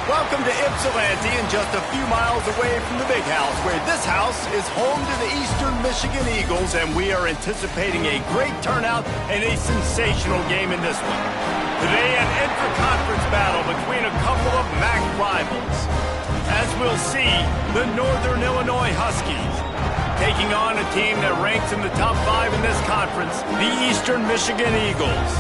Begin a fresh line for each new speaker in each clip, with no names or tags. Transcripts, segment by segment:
Welcome to Ypsilanti, and just a few miles away from the big house, where this house is home to the Eastern Michigan Eagles, and we are anticipating a great turnout and a sensational game in this one. Today, an intra-conference battle between a couple of MAC rivals. As we'll see, the Northern Illinois Huskies taking on a team that ranks in the top 5 in this conference, the Eastern Michigan Eagles.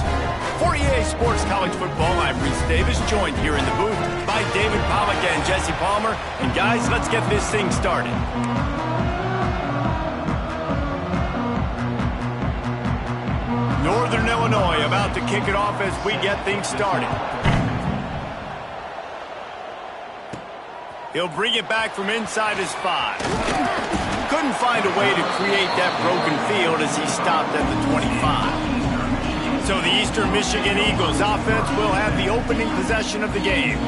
For EA Sports College Football, I'm Reese Davis, joined here in the booth by David Pollack and Jesse Palmer. And guys, let's get this thing started. Northern Illinois about to kick it off as we get things started. He'll bring it back from inside his 5. Couldn't find a way to create that broken field as he stopped at the 25. So the Eastern Michigan Eagles offense will have the opening possession of the game.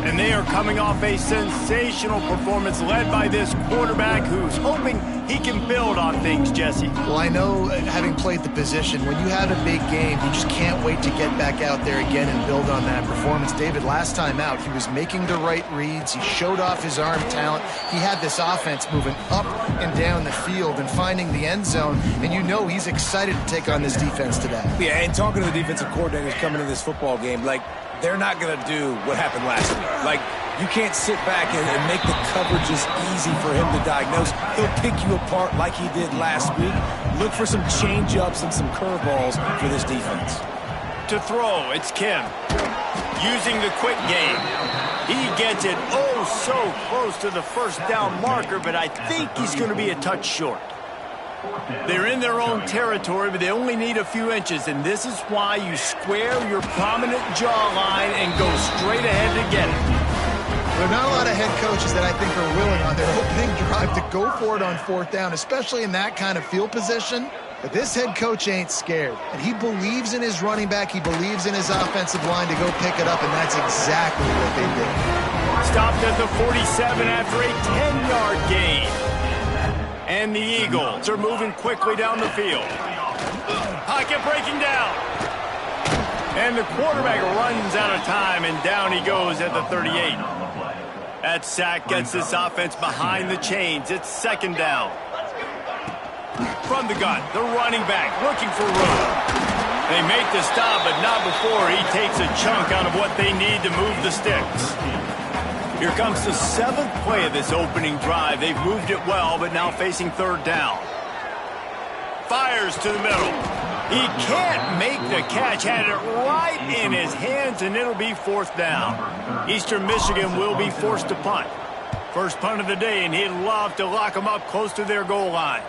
And they are coming off a sensational performance led by this quarterback who's hoping he can build on things, Jesse.
Well, I know, having played the position, when you have a big game, you just can't wait to get back out there again and build on that performance. David, last time out, he was making the right reads. He showed off his arm talent. He had this offense moving up and down the field and finding the end zone. And you know he's excited to take on this defense today.
Yeah, and talking to the defensive coordinators coming in this football game, they're not going to do what happened last week. You can't sit back and make the coverages easy for him to diagnose. He'll pick you apart like he did last week. Look for some change-ups and some curveballs for this defense.
To throw, it's Kim. Using the quick game. He gets it so close to the first down marker, but I think he's going to be a touch short. They're in their own territory, but they only need a few inches, and this is why you square your prominent jawline and go straight ahead to get it.
There are not a lot of head coaches that I think are willing on their opening drive to go for it on 4th down, especially in that kind of field position. But this head coach ain't scared, and he believes in his running back. He believes in his offensive line to go pick it up, and that's exactly what they did. Stopped at the 47 after a 10-yard gain. And the Eagles are moving quickly down the field. Pocket breaking down. And the quarterback runs out of time, and down he goes at the 38. That sack gets this offense behind the chains. It's 2nd down. From the gun, the running back looking for room. They make the stop, but not before he takes a chunk out of what they need to move the sticks. Here comes the 7th play of this opening drive. They've moved it well, but now facing 3rd down. Fires to the middle. He can't make the catch. Had it right in his hands, and it'll be 4th down. Eastern Michigan will be forced to punt. First punt of the day, and he'd love to lock them up close to their goal line.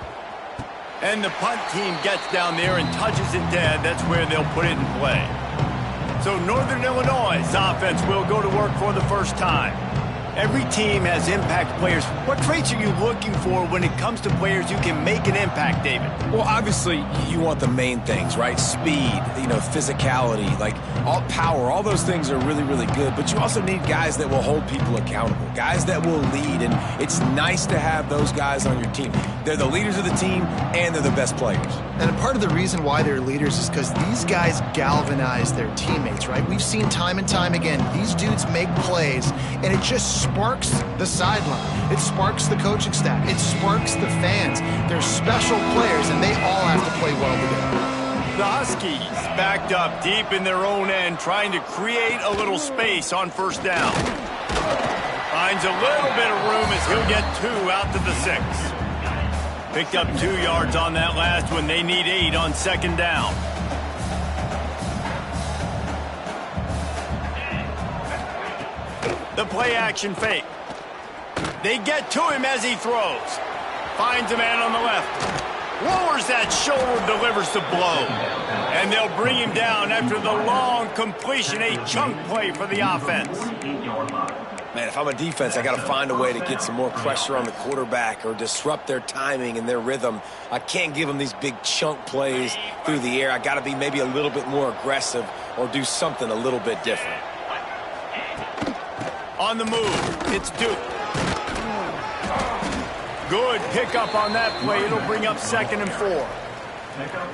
And the punt team gets down there and touches it dead. That's where they'll put it in play. So Northern Illinois' offense will go to work for the first time. Every team has impact players. What traits are you looking for when it comes to players who can make an impact, David?
Well, obviously, you want the main things, right? Speed, physicality, all power. All those things are really, really good. But you also need guys that will hold people accountable, guys that will lead. And it's nice to have those guys on your team. They're the leaders of the team, and they're the best players.
And part of the reason why they're leaders is because these guys galvanize their teammates, right? We've seen time and time again, these dudes make plays, and it just sparks the sideline. It sparks the coaching staff. It sparks the fans. They're special players, and they all have to play well together.
The Huskies backed up deep in their own end, trying to create a little space on 1st down. Finds a little bit of room as he'll get 2 out to the 6. Picked up 2 yards on that last one. They need 8 on 2nd down. The play action fake. They get to him as he throws. Finds a man on the left. Lowers that shoulder, delivers the blow. And they'll bring him down after the long completion. A chunk play for the offense.
Man, if I'm a defense, I got to find a way to get some more pressure on the quarterback or disrupt their timing and their rhythm. I can't give them these big chunk plays through the air. I got to be maybe a little bit more aggressive or do something a little bit different.
On the move, it's Duke. Good pickup on that play. It'll bring up 2nd and 4.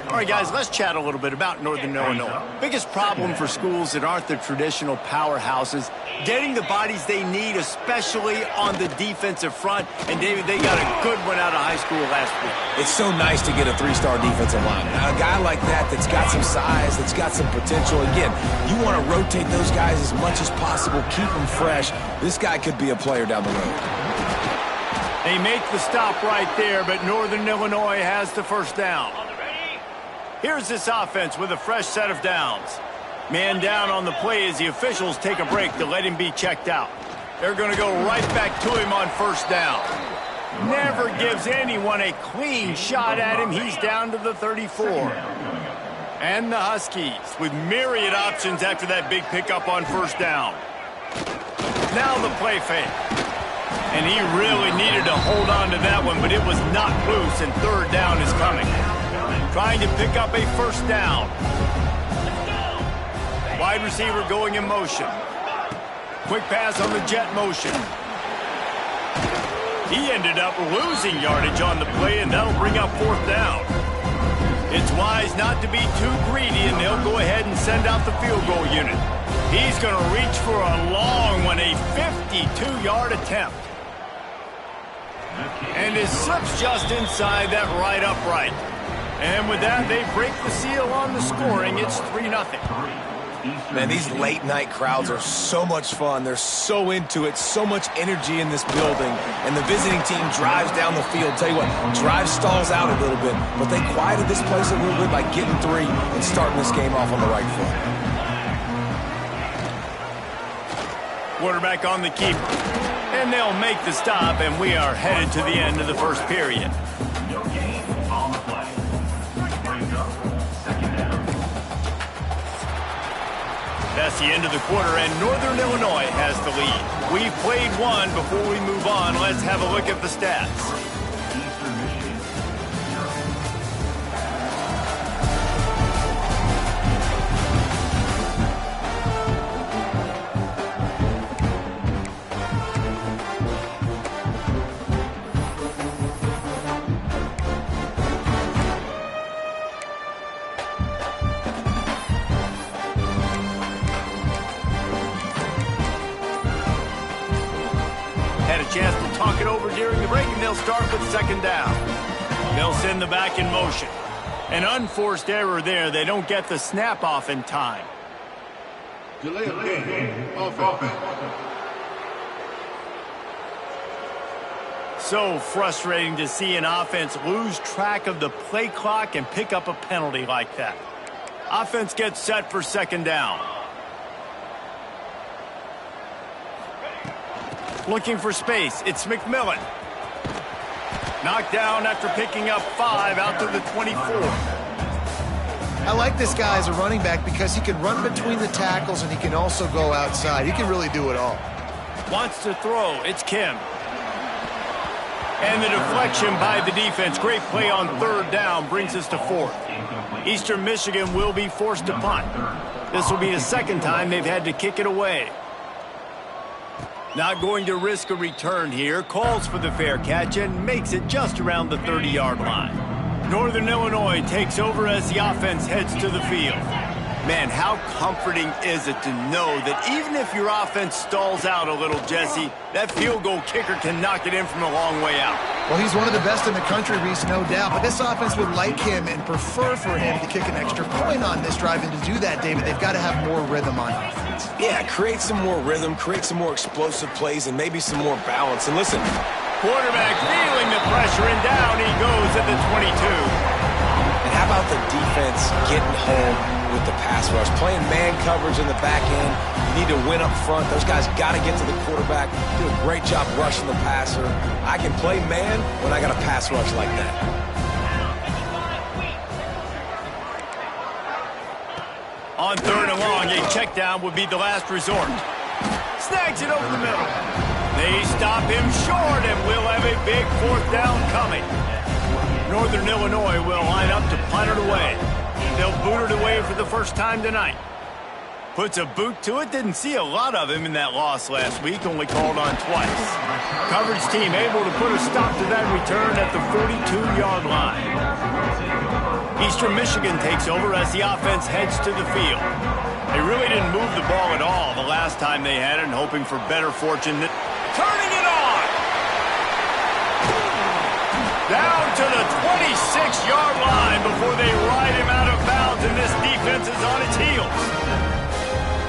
All right, guys, let's chat a little bit about Northern Illinois. Biggest problem for schools that aren't the traditional powerhouses, getting the bodies they need, especially on the defensive front. And, David, they got a good one out of high school last week.
It's so nice to get a three-star defensive lineman. Now, a guy like that's got some size, that's got some potential. Again, you want to rotate those guys as much as possible, keep them fresh. This guy could be a player down the road.
They make the stop right there, but Northern Illinois has the first down. Here's this offense with a fresh set of downs. Man down on the play as the officials take a break to let him be checked out. They're going to go right back to him on first down. Never gives anyone a clean shot at him. He's down to the 34. And the Huskies with myriad options after that big pickup on first down. Now the play fake. And he really needed to hold on to that one, but it was not loose, and third down is coming. Trying to pick up a first down. Wide receiver going in motion. Quick pass on the jet motion. He ended up losing yardage on the play, and that'll bring up fourth down. It's wise not to be too greedy, and they'll go ahead and send out the field goal unit. He's going to reach for a long one, a 52-yard attempt. And it slips just inside that right upright. And with that, they break the seal on the scoring. It's 3-0.
Man, these late-night crowds are so much fun. They're so into it, so much energy in this building. And the visiting team drives down the field. Tell you what, drive stalls out a little bit, but they quieted this place a little bit by getting three and starting this game off on the right foot.
Quarterback on the keeper. And they'll make the stop, and we are headed to the end of the first period. That's the end of the quarter, and Northern Illinois has the lead. We've played one. Before we move on, let's have a look at the stats. Chance to talk it over during the break, and they'll start with second down. They'll send the back in motion. An unforced error there. They don't get the snap off in time.
Delay of game. Offense.
So frustrating to see an offense lose track of the play clock and pick up a penalty like that. Offense gets set for second down. Looking for space. It's McMillan. Knocked down after picking up 5 out to the 24.
I like this guy as a running back because he can run between the tackles and he can also go outside. He can really do it all.
Wants to throw. It's Kim. And the deflection by the defense. Great play on third down brings us to fourth. Eastern Michigan will be forced to punt. This will be the second time they've had to kick it away. Not going to risk a return here. Calls for the fair catch and makes it just around the 30-yard line. Northern Illinois takes over as the offense heads to the field. Man, how comforting is it to know that even if your offense stalls out a little, Jesse, that field goal kicker can knock it in from a long way out.
Well, he's one of the best in the country, Reese, no doubt. But this offense would like him and prefer for him to kick an extra point on this drive. And to do that, David, they've got to have more rhythm on offense.
Yeah, create some more rhythm, create some more explosive plays, and maybe some more balance. And listen,
quarterback feeling the pressure, and down he goes at the 22.
And how about the defense getting home with the pass rush? Playing man coverage in the back end. You need to win up front. Those guys got to get to the quarterback. Do a great job rushing the passer. I can play man when I got a pass rush like that.
On third and long, a check down would be the last resort. Snags it over the middle. They stop him short, and we'll have a big fourth down coming. Northern Illinois will line up to punt it away. They'll boot it away for the first time tonight. Puts a boot to it. Didn't see a lot of him in that loss last week. Only called on twice. Coverage team able to put a stop to that return at the 42-yard line. Eastern Michigan takes over as the offense heads to the field. They really didn't move the ball at all the last time they had it, and hoping for better fortune. Turning it on! Down to the 26-yard line before they ride him out of bounds, and this defense is on its heels.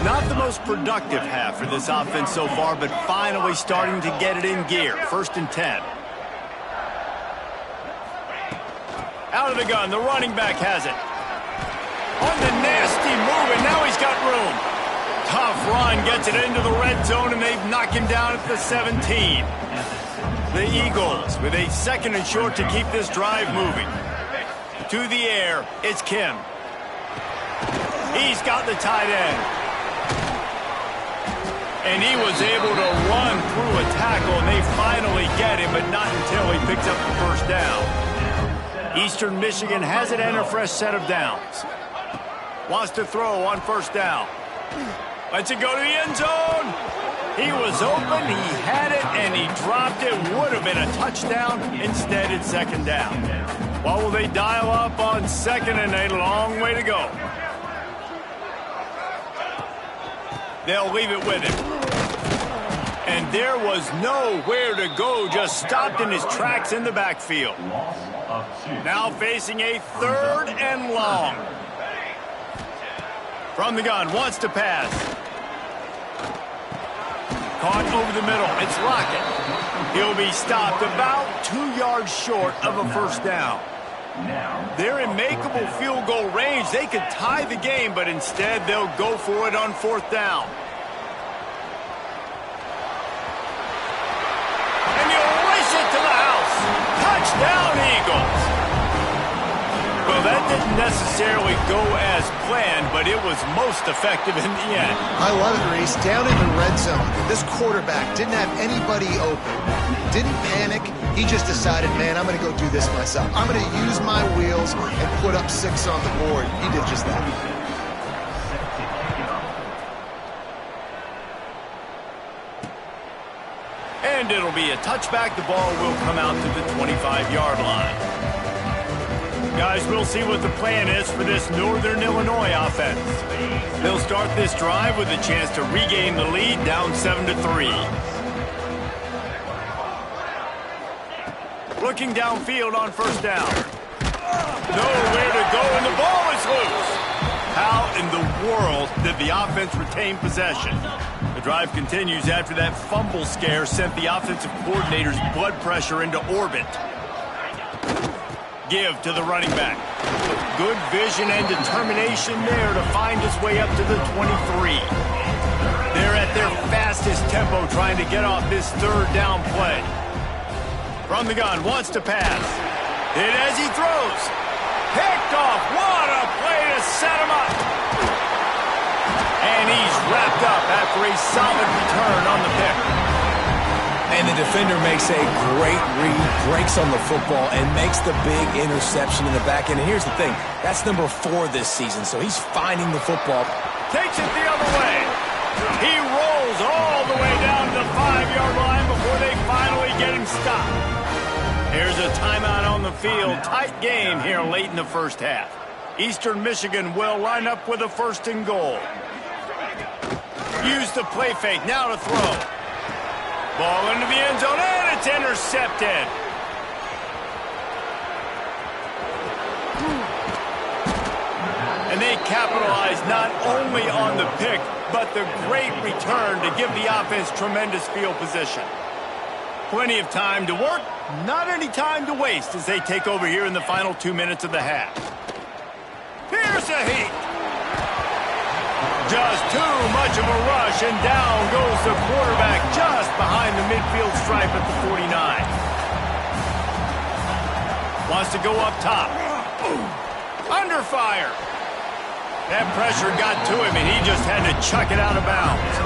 Not the most productive half for this offense so far, but finally starting to get it in gear. 1st and 10. Out of the gun, the running back has it. On the nasty move, and now he's got room. Tough run, gets it into the red zone, and they've knocked him down at the 17. The Eagles with a 2nd and short to keep this drive moving. To the air, it's Kim. He's got the tight end. And he was able to run through a tackle, and they finally get him, but not until he picks up the 1st down. Eastern Michigan has it and a fresh set of downs. Wants to throw on 1st down. Lets it go to the end zone. He was open, he had it, and he dropped it. Would have been a touchdown. Instead, it's 2nd down. What will they dial up on 2nd, and a long way to go? They'll leave it with him. And there was nowhere to go, just stopped in his tracks in the backfield. Now facing a 3rd and long. From the gun, wants to pass. Caught over the middle, it's Lockett. He'll be stopped about 2 yards short of a 1st down. They're in makeable field goal range. They could tie the game, but instead they'll go for it on 4th down. Touchdown, Eagles! Well, that didn't necessarily go as planned, but it was most effective in the end.
I love it, Reese. Down in the red zone, this quarterback didn't have anybody open. Didn't panic. He just decided, man, I'm going to go do this myself. I'm going to use my wheels and put up 6 on the board. He did just that.
And it'll be a touchback. The ball will come out to the 25-yard line. Guys, we'll see what the plan is for this Northern Illinois offense. They'll start this drive with a chance to regain the lead, down 7-3. Looking downfield on 1st down. Nowhere to go, and the ball is loose. How in the world did the offense retain possession? The drive continues after that fumble scare sent the offensive coordinator's blood pressure into orbit. Give to the running back. Good vision and determination there to find his way up to the 23. They're at their fastest tempo trying to get off this 3rd down play. From the gun, wants to pass. Hit as he throws. Picked off. What a play to set him up. And he's wrapped up after a solid return on the pick.
And the defender makes a great read, breaks on the football, and makes the big interception in the back end. And here's the thing, that's number 4 this season, so he's finding the football.
Takes it the other way. He rolls all the way down to the 5-yard line before they finally get him stopped. Here's a timeout on the field. Tight game here late in the 1st half. Eastern Michigan will line up with a 1st and goal. Use the play fake, now to throw. Ball into the end zone, and it's intercepted. And they capitalize not only on the pick, but the great return to give the offense tremendous field position. Plenty of time to work, not any time to waste as they take over here in the final 2 minutes of the half. Here's a heat. Just too much of a rush, and down goes the quarterback just behind the midfield stripe at the 49. Wants to go up top. Under fire. That pressure got to him, and he just had to chuck it out of bounds.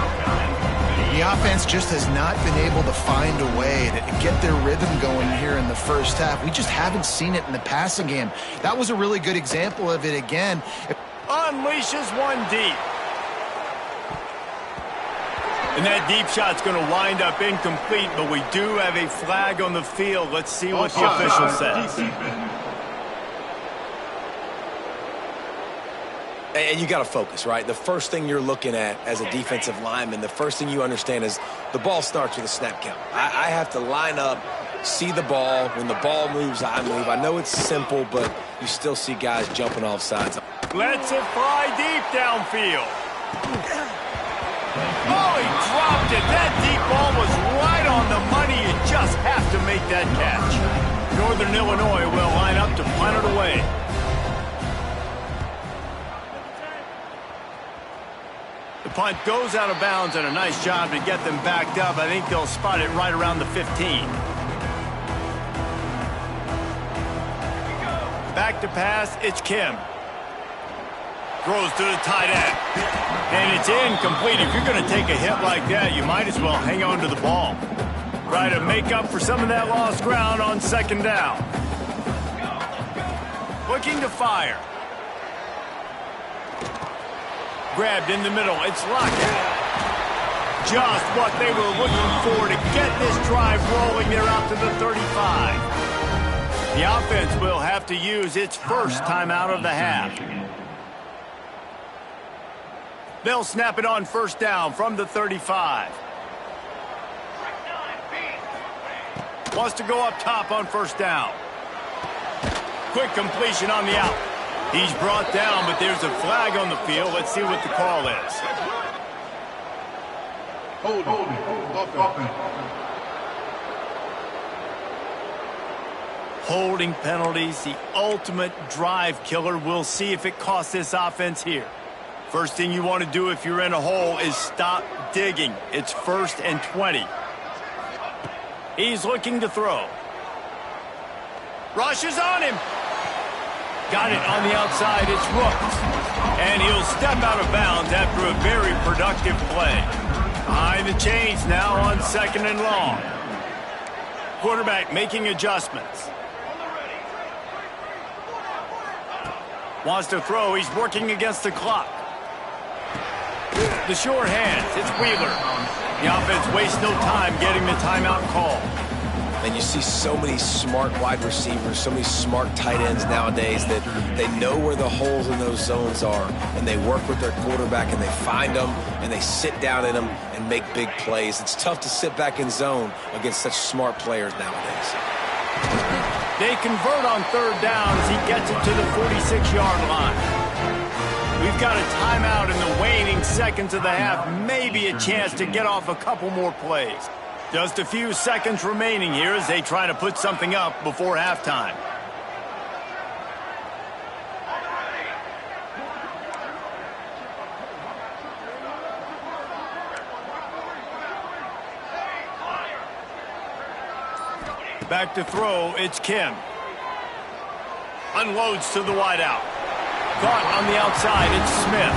The offense just has not been able to find a way to get their rhythm going here in the 1st half. We just haven't seen it in the passing game. That was a really good example of it again.
Unleashes one deep. And that deep shot's going to wind up incomplete, but we do have a flag on the field. Let's see what the official says.
And you got to focus, right? The first thing you're looking at as a defensive lineman, the first thing you understand is the ball starts with a snap count. I have to line up, see the ball. When the ball moves, I move. I know it's simple, but you still see guys jumping off sides.
Lets it fly deep downfield. Oh, he dropped it. That deep ball was right on the money. You just have to make that catch. Northern Illinois will line up to punt it away. The punt goes out of bounds, and a nice job to get them backed up. I think they'll spot it right around the 15. Back to pass, it's Kim. Throws to the tight end. And it's incomplete. If you're going to take a hit like that, you might as well hang on to the ball. Try to make up for some of that lost ground on second down. Looking to fire. Grabbed in the middle. It's Lockett. Just what they were looking for to get this drive rolling. They're out to the 35. The offense will have to use its first timeout of the half. They'll snap it on first down from the 35. Wants to go up top on first down. Quick completion on the out. He's brought down, but there's a flag on the field. Let's see what the call is. Holding penalties, the ultimate drive killer. We'll see if it costs this offense here. First thing you want to do if you're in a hole is stop digging. It's 1st and 20. He's looking to throw. Rushes on him. Got it on the outside. It's Rooks. And he'll step out of bounds after a very productive play. Behind the chains now on 2nd and long. Quarterback making adjustments. Wants to throw. He's working against the clock. The short hands. It's Wheeler. The offense wastes no time getting the timeout call.
And you see so many smart wide receivers, so many smart tight ends nowadays that they know where the holes in those zones are, and they work with their quarterback, and they find them, and they sit down in them and make big plays. It's tough to sit back in zone against such smart players nowadays.
They convert on 3rd down as he gets it to the 46-yard line. We've got a timeout in the waning seconds of the half, maybe a chance to get off a couple more plays. Just a few seconds remaining here as they try to put something up before halftime. Back to throw, it's Kim. Unloads to the wideout. Caught on the outside, it's Smith.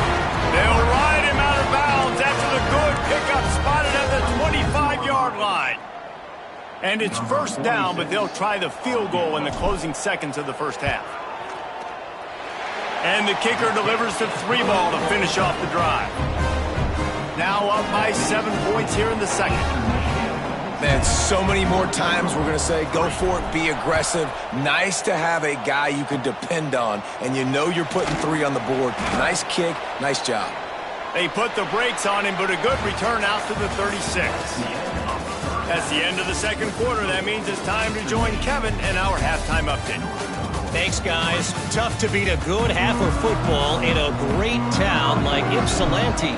They'll ride him out of bounds after the good pickup, spotted at the 25-yard line. And it's 1st down, but they'll try the field goal in the closing seconds of the first half. And the kicker delivers the 3-ball to finish off the drive. Now up by 7 points here in the second.
Man, so many more times we're going to say, go for it, be aggressive. Nice to have a guy you can depend on, and you know you're putting 3 on the board. Nice kick, nice job.
They put the brakes on him, but a good return out to the 36. That's the end of the second quarter. That means it's time to join Kevin in our halftime update.
Thanks, guys. Tough to beat a good half of football in a great town like Ypsilanti.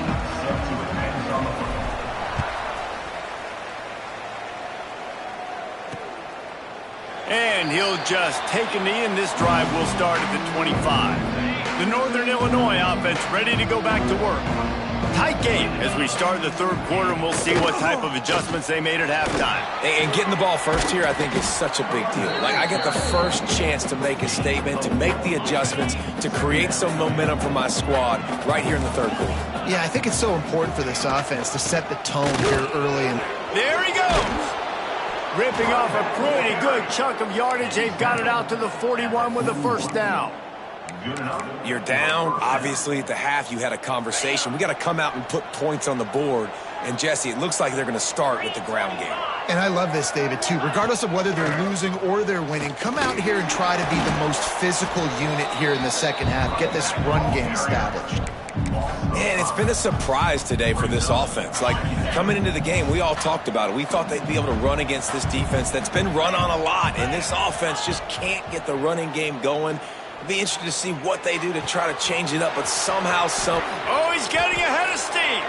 And he'll just take a knee, and this drive will start at the 25. The Northern Illinois offense ready to go back to work. Tight game as we start the third quarter, and we'll see what type of adjustments they made at halftime.
And getting the ball first here, I think, is such a big deal. Like, I get the first chance to make a statement, to make the adjustments, to create some momentum for my squad right here in the third quarter.
Yeah, I think it's so important for this offense to set the tone here early. And
there he goes. Ripping off a pretty good chunk of yardage. They've got it out to the 41 with a 1st down.
You're down. Obviously, at the half, you had a conversation. We got to come out and put points on the board. And Jesse, it looks like they're going to start with the ground game.
And I love this, David, too. Regardless of whether they're losing or they're winning, come out here and try to be the most physical unit here in the second half. Get this run game established.
And it's been a surprise today for this offense. Like, coming into the game, we all talked about it. We thought they'd be able to run against this defense that's been run on a lot, and this offense just can't get the running game going. It'll be interesting to see what they do to try to change it up, but somehow,
Oh, he's getting ahead of steam.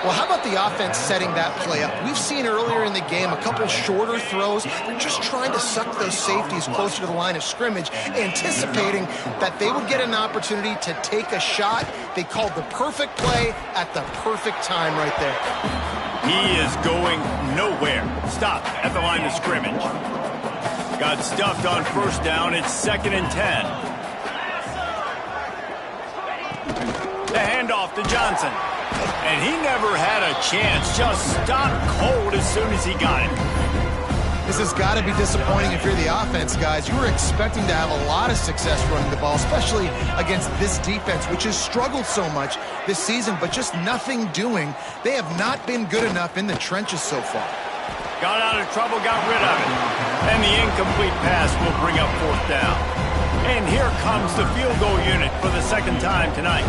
Well, how about the offense setting that play up? We've seen earlier in the game a couple shorter throws. They're just trying to suck those safeties closer to the line of scrimmage, anticipating that they would get an opportunity to take a shot. They called the perfect play at the perfect time right there.
He is going nowhere. Stop at the line of scrimmage. Got stuffed on first down. It's 2nd and 10. The handoff to Johnson. And he never had a chance. Just stopped cold as soon as he got it.
This has got to be disappointing if you're the offense, guys. You were expecting to have a lot of success running the ball, especially against this defense, which has struggled so much this season, but just nothing doing. They have not been good enough in the trenches so far.
Got out of trouble, got rid of it. And the incomplete pass will bring up 4th down. And here comes the field goal unit for the second time tonight.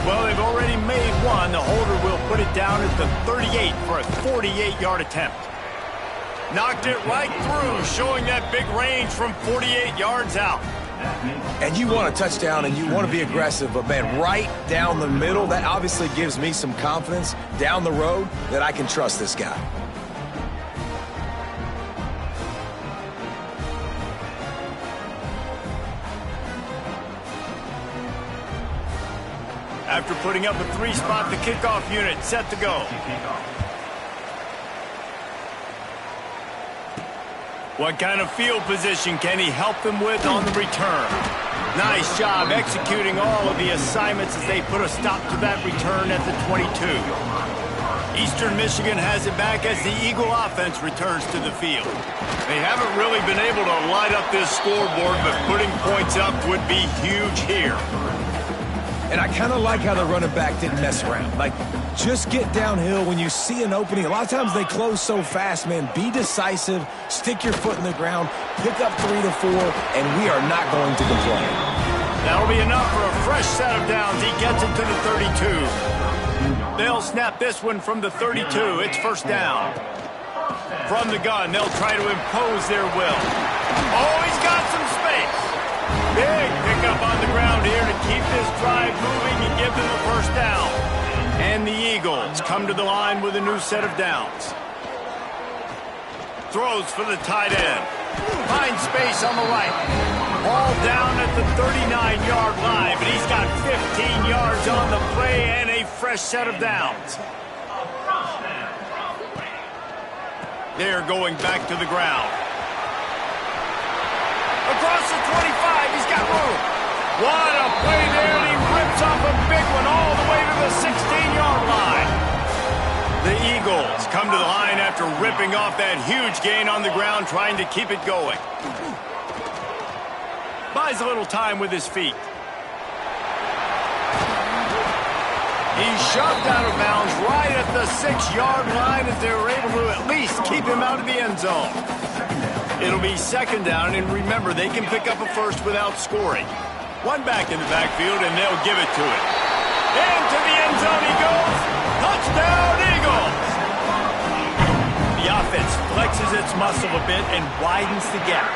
Well, they've already made one. The holder will put it down at the 38 for a 48-yard attempt. Knocked it right through, showing that big range from 48 yards out.
And you want a touchdown and you want to be aggressive, but man, right down the middle, that obviously gives me some confidence down the road that I can trust this guy.
After putting up a 3-spot, the kickoff unit set to go. What kind of field position can he help them with on the return? Nice job executing all of the assignments as they put a stop to that return at the 22. Eastern Michigan has it back as the Eagle offense returns to the field. They haven't really been able to light up this scoreboard, but putting points up would be huge here.
And I kind of like how the running back didn't mess around. Like, just get downhill when you see an opening. A lot of times they close so fast, man. Be decisive, stick your foot in the ground, pick up 3 to 4, and we are not going to complain.
That'll be enough for a fresh set of downs. He gets it to the 32. They'll snap this one from the 32. It's 1st down. From the gun, they'll try to impose their will. Oh, he's got some space. Big pickup on the ground here to keep this drive moving and give them a 1st down. And the Eagles come to the line with a new set of downs. Throws for the tight end. Finds space on the right. Ball down at the 39-yard line, but he's got 15 yards on the play and a fresh set of downs. They're going back to the ground. Across the 25, he's got room. What a play there, and he rips off a big one all the way to the 16-yard line. The Eagles come to the line after ripping off that huge gain on the ground, trying to keep it going. Buys a little time with his feet. He's shoved out of bounds right at the 6-yard line as they were able to at least keep him out of the end zone. It'll be 2nd down, and remember, they can pick up a first without scoring. One back in the backfield, and they'll give it to him. Into the end zone he goes. Touchdown, Eagles! The offense flexes its muscle a bit and widens the gap.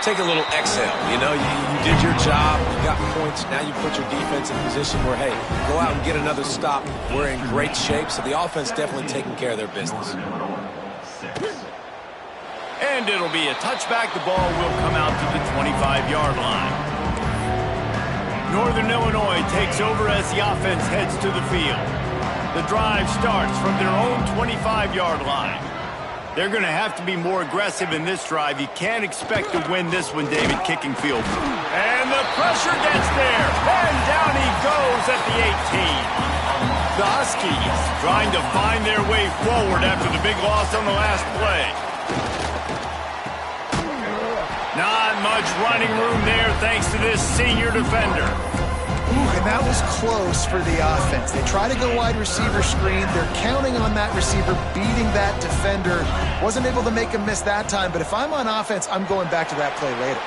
Take a little exhale. You know, you did your job. You got points. Now you put your defense in a position where, hey, go out and get another stop. We're in great shape, so the offense definitely taking care of their business.
And it'll be a touchback. The ball will come out to the 25-yard line. Northern Illinois takes over as the offense heads to the field. The drive starts from their own 25-yard line. They're going to have to be more aggressive in this drive. You can't expect to win this one, David, kicking field goal. And the pressure gets there. And down he goes at the 18. The Huskies trying to find their way forward after the big loss on the last play. Not much running room there thanks to this senior defender.
Ooh, And that was close for the offense. They try to go wide receiver screen. They're counting on that receiver beating that defender. Wasn't able to make him miss that time, but if I'm on offense, I'm going back to that play later.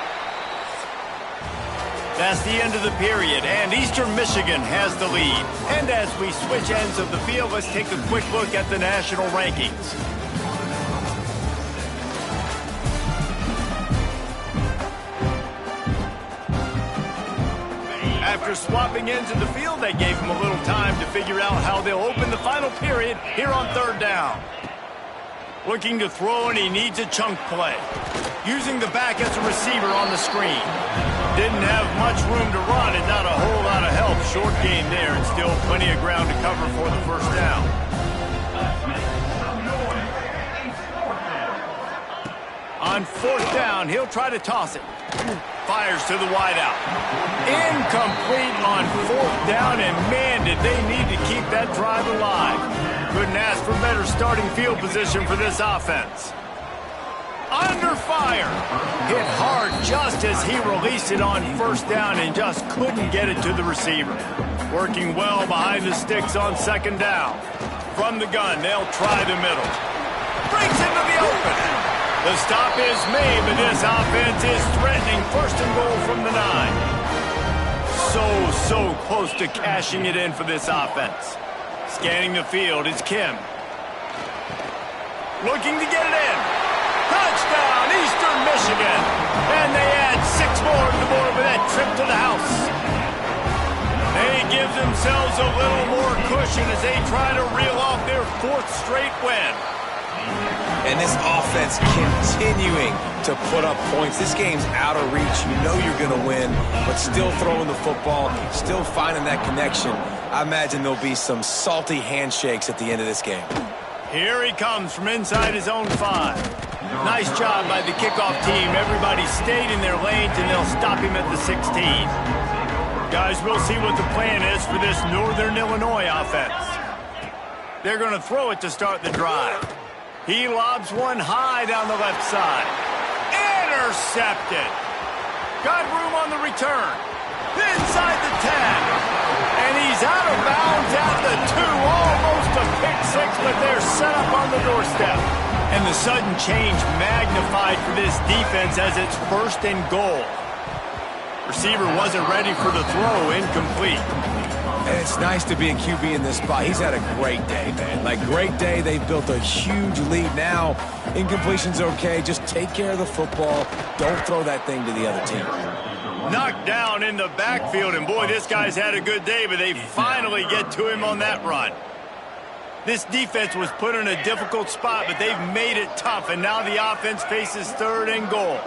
That's the end of the period, and Eastern Michigan has the lead. And as we switch ends of the field, let's take a quick look at the national rankings. After swapping ends of the field, they gave him a little time to figure out how they'll open the final period here on third down. Looking to throw, and he needs a chunk play. Using the back as a receiver on the screen. Didn't have much room to run and not a whole lot of help. Short gain there and still plenty of ground to cover for the first down. On fourth down, he'll try to toss it. Fires to the wideout. Incomplete on fourth down, and man, did they need to keep that drive alive. Couldn't ask for better starting field position for this offense. Under fire. Hit hard just as he released it on first down and just couldn't get it to the receiver. Working well behind the sticks on second down. From the gun, they'll try the middle. Breaks into the open. The stop is made, but this offense is threatening first and goal from the 9. So close to cashing it in for this offense. Scanning the field is Kim. Looking to get it in. Touchdown, Eastern Michigan. And they add 6 more to the board with that trip to the house. They give themselves a little more cushion as they try to reel off their 4th straight win.
And this offense continuing to put up points. This game's out of reach. You know you're going to win, but still throwing the football, still finding that connection. I imagine there'll be some salty handshakes at the end of this game.
Here he comes from inside his own 5. Nice job by the kickoff team. Everybody stayed in their lanes, and they'll stop him at the 16. Guys, we'll see what the plan is for this Northern Illinois offense. They're going to throw it to start the drive. He lobs one high down the left side. Intercepted. Got room on the return. Inside the 10. And he's out of bounds at the 2. Almost a pick 6, but they're set up on the doorstep. And the sudden change magnified for this defense as it's first and goal. Receiver wasn't ready for the throw. Incomplete.
And it's nice to be a QB in this spot. He's had a great day, man. Like, great day. They've built a huge lead now. Incompletion's okay. Just take care of the football. Don't throw that thing to the other team.
Knocked down in the backfield, and boy, this guy's had a good day, but they finally get to him on that run. This defense was put in a difficult spot, but they've made it tough, and now the offense faces third and goal.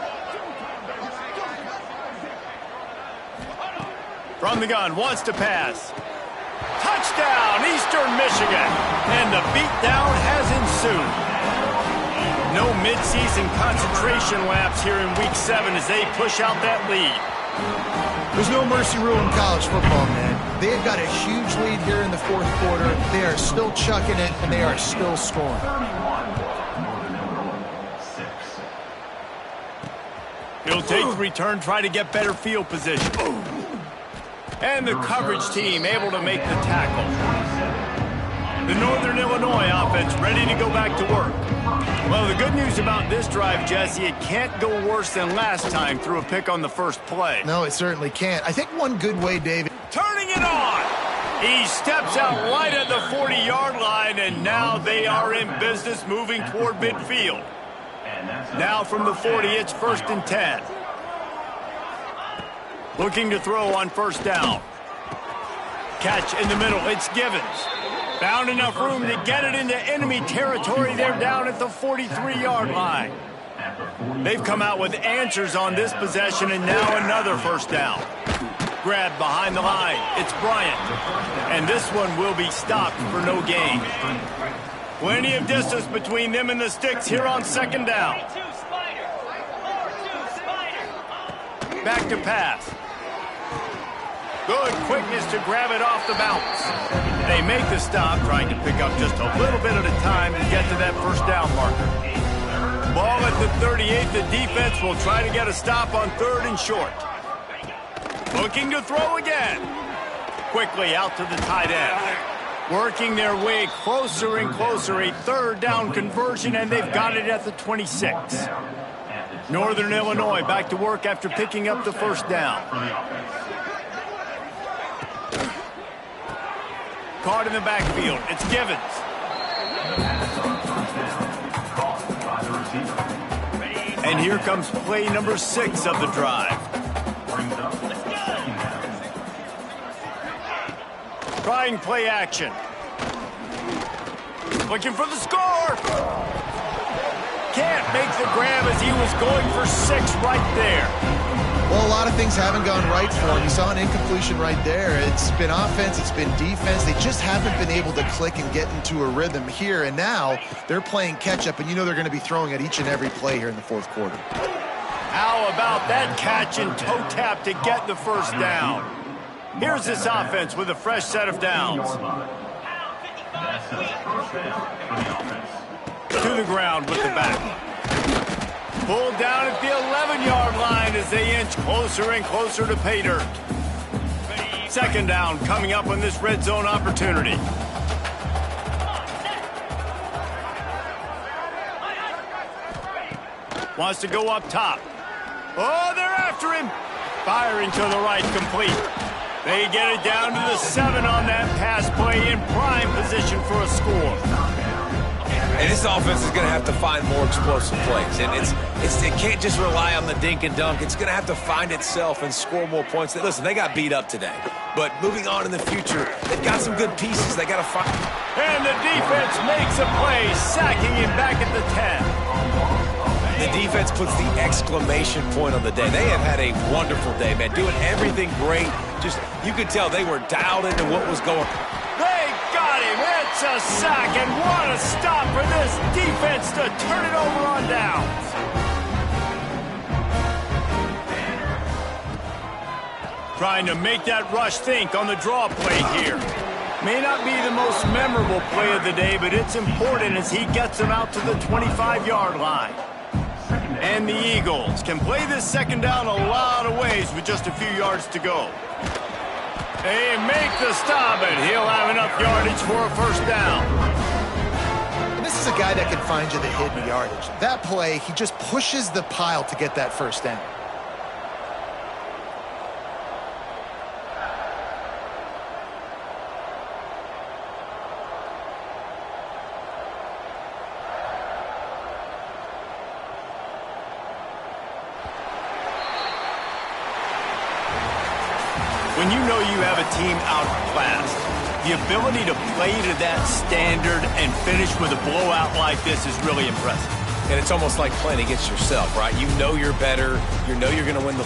From the gun, wants to pass. Touchdown, Eastern Michigan. And the beatdown has ensued. No midseason concentration laps here in Week 7 as they push out that lead.
There's no mercy rule in college football, man. They've got a huge lead here in the 4th quarter. They are still chucking it, and they are still scoring.
He'll take the return, try to get better field position. And the coverage team able to make the tackle. The Northern Illinois offense ready to go back to work. Well, the good news about this drive, Jesse, it can't go worse than last time through a pick on the first play.
No, it certainly can't. I think one good way, David.
Turning it on. He steps out right at the 40-yard line, and now they are in business moving toward midfield. Now from the 40, it's 1st and 10. Looking to throw on first down. Catch in the middle. It's Givens. Found enough room to get it into enemy territory. They're down at the 43-yard line. They've come out with answers on this possession, and now another first down. Grabbed behind the line. It's Bryant. And this one will be stopped for no gain. Plenty of distance between them and the sticks here on second down. Back to pass. Good quickness to grab it off the bounce. They make the stop, trying to pick up just a little bit at a time and get to that first down marker. Ball at the 38. The defense will try to get a stop on 3rd and short. Looking to throw again. quickly out to the tight end. Working their way closer and closer, a third down conversion, and they've got it at the 26. Northern Illinois back to work after picking up the first down. Caught in the backfield. It's Givens. And here comes play number 6 of the drive. Trying play action. Looking for the score. Can't make the grab as he was going for 6 right there.
Well, a lot of things haven't gone right for him. You saw an incompletion right there. It's been offense, it's been defense. They just haven't been able to click and get into a rhythm here. And now they're playing catch-up, and you know they're going to be throwing at each and every play here in the fourth quarter.
How about that catch and toe tap to get the first down? Here's this offense with a fresh set of downs. To the ground with the back. Pulled down at the 11-yard line as they inch closer and closer to pay dirt. Second down coming up on this red zone opportunity. Wants to go up top. Oh, they're after him. Firing to the right, complete. They get it down to the 7 on that pass play in prime position for a score.
And this offense is going to have to find more explosive plays. And it can't just rely on the dink and dunk. It's going to have to find itself and score more points. Listen, they got beat up today. But moving on in the future, they've got some good pieces. They got to find.
And the defense makes a play, sacking him back at the 10.
The defense puts the exclamation point on the day. They have had a wonderful day, man. Doing everything great. Just, you could tell they were dialed into what was going on.
They got him. It's a sack, and what a stop for this defense to turn it over on downs. Trying to make that rush think on the draw play here. May not be the most memorable play of the day, but it's important as he gets them out to the 25-yard line. And the Eagles can play this second down a lot of ways with just a few yards to go. They make the stop, and he'll have enough yardage for a first down.
And this is a guy that can find you the hidden yardage. That play, he just pushes the pile to get that first down.
When you know you have a team outclassed, the ability to play to that standard and finish with a blowout like this is really impressive.
And it's almost like playing against yourself, right? You know you're better. You know you're going to win the